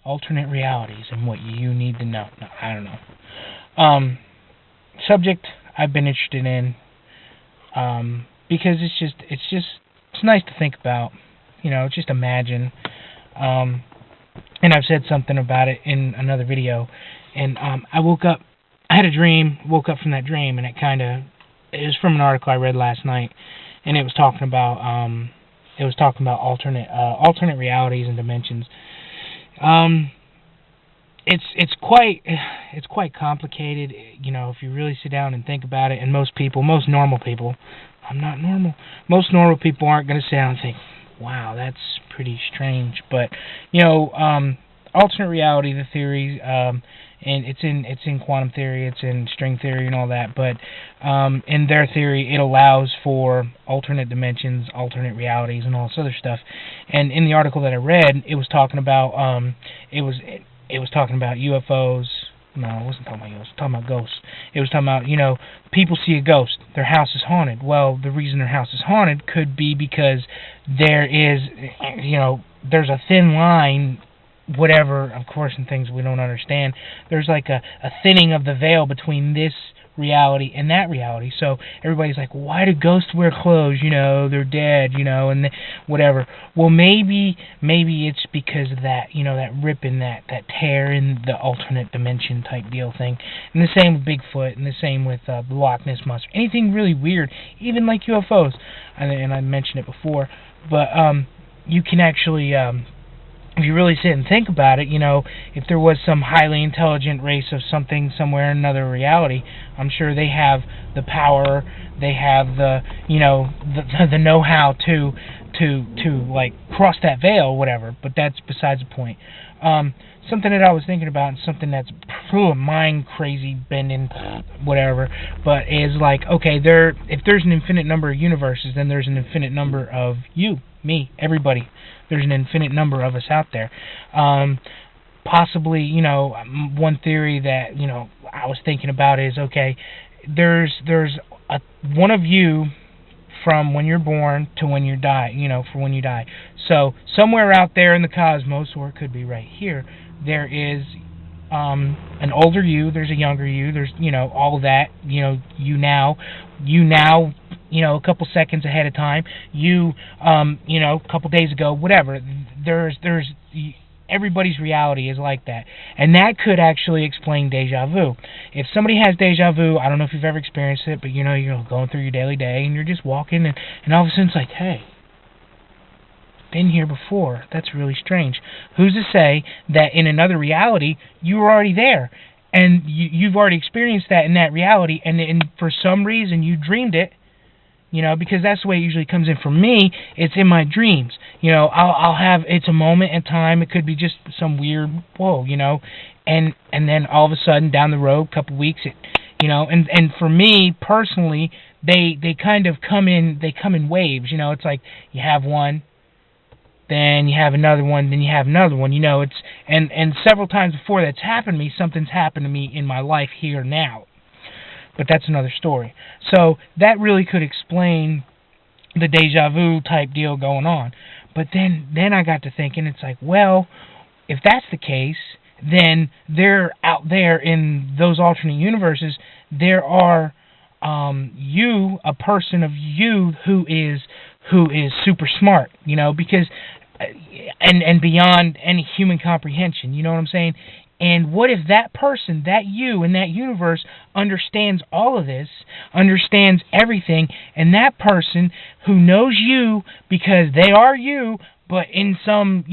alternate realities and what you need to know. No, I don't know. Subject I've been interested in because it's nice to think about. Just imagine. And I've said something about it in another video. And I woke up. I had a dream. Woke up from that dream, and it was from an article I read last night, and it was talking about alternate realities and dimensions. It's quite complicated, if you really sit down and think about it. And most normal people, I'm not normal. Most normal people aren't going to sit down and think, "Wow, that's pretty strange." But alternate reality, the theory, and it's in quantum theory, it's in string theory and all that. But in their theory, it allows for alternate dimensions, alternate realities, and all this other stuff. And in the article that I read, it was talking about it was talking about UFOs. No, it wasn't talking about UFOs. It was talking about ghosts. It was talking about, people see a ghost. Their house is haunted. Well, the reason their house is haunted could be because there is, there's a thin line, whatever, of course, in things we don't understand. There's like a thinning of the veil between this reality and that reality. So everybody's like, why do ghosts wear clothes? They're dead, and whatever. Well, maybe it's because of that, that rip in that tear in the alternate dimension type deal thing. And the same with Bigfoot, and the same with the Loch Ness Monster. Anything really weird, even like UFOs. And I mentioned it before, but you can actually if you really sit and think about it, if there was some highly intelligent race of something somewhere in another reality, I'm sure they have the power, they have the know-how to like cross that veil or whatever. But that's besides the point. Something that I was thinking about, and something that's mind crazy bending, whatever, but is like, okay, if there's an infinite number of universes, then there's an infinite number of you, me, everybody. There's an infinite number of us out there. Possibly, one theory that I was thinking about is, okay, there's one of you from when you're born to when you die, for when you die. So somewhere out there in the cosmos, or it could be right here, there is an older you, there's a younger you, there's all of that, you now, a couple seconds ahead of time, a couple days ago, whatever. There's everybody's reality is like that, and that could actually explain deja vu. If somebody has deja vu, I don't know if you've ever experienced it, but you're going through your daily day and you're just walking, and all of a sudden it's like, hey, been here before. That's really strange. Who's to say that in another reality you were already there, and you've already experienced that in that reality, and for some reason you dreamed it, because that's the way it usually comes in for me. It's in my dreams. I'll have, it's a moment in time. It could be just some weird whoa, and then all of a sudden down the road, couple weeks, and for me personally, they kind of come in waves. It's like you have one, then you have another one, then you have another one. It's and several times before that's happened to me, something's happened to me in my life here now. But that's another story. So that really could explain the deja vu type deal going on. But then I got to thinking, it's like, well, if that's the case, then they're out there in those alternate universes. There are a person of you who is super smart, because and beyond any human comprehension. You know what I'm saying? And what if that person, that you in that universe, understands all of this, understands everything, and that person who knows you because they are you, but in some,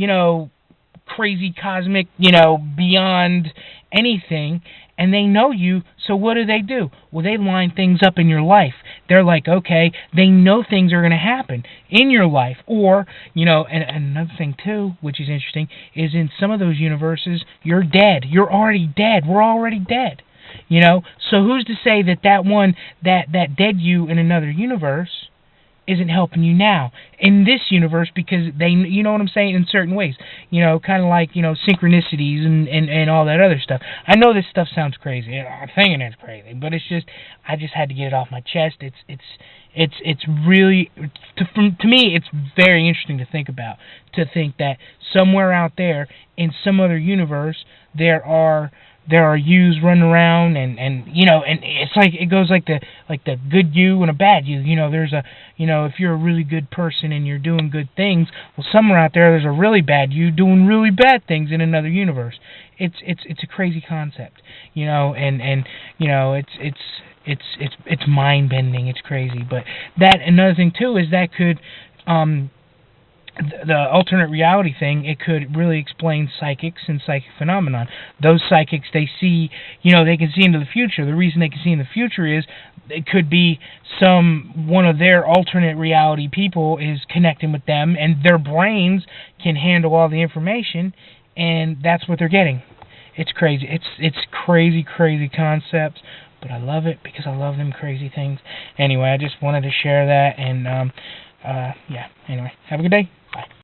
crazy cosmic, beyond anything, and they know you, so what do? Well, they line things up in your life. They're like, okay, they know things are going to happen in your life. Or, and another thing too, which is interesting, is in some of those universes, you're dead. You're already dead. We're already dead. So who's to say that one, that dead you in another universe isn't helping you now in this universe because they, you know what I'm saying, in certain ways, kind of like, synchronicities and all that other stuff. I know this stuff sounds crazy. I'm thinking it's crazy, but it's just, I just had to get it off my chest. It's really, to me, it's very interesting to think about, to think that somewhere out there in some other universe there are yous running around, and it's like, it goes like the good you and a bad you. There's a, if you're a really good person and you're doing good things, well, somewhere out there's a really bad you doing really bad things in another universe. It's a crazy concept, and it's mind bending. It's crazy. But that, another thing too, is that could, the alternate reality thing, it could really explain psychics and psychic phenomenon. Those psychics, they see, they can see into the future. The reason they can see in the future is it could be one of their alternate reality people is connecting with them, and their brains can handle all the information, and that's what they're getting. It's crazy. It's crazy concepts, but I love it because I love them crazy things. Anyway, I just wanted to share that, and yeah. Anyway, have a good day. Bye.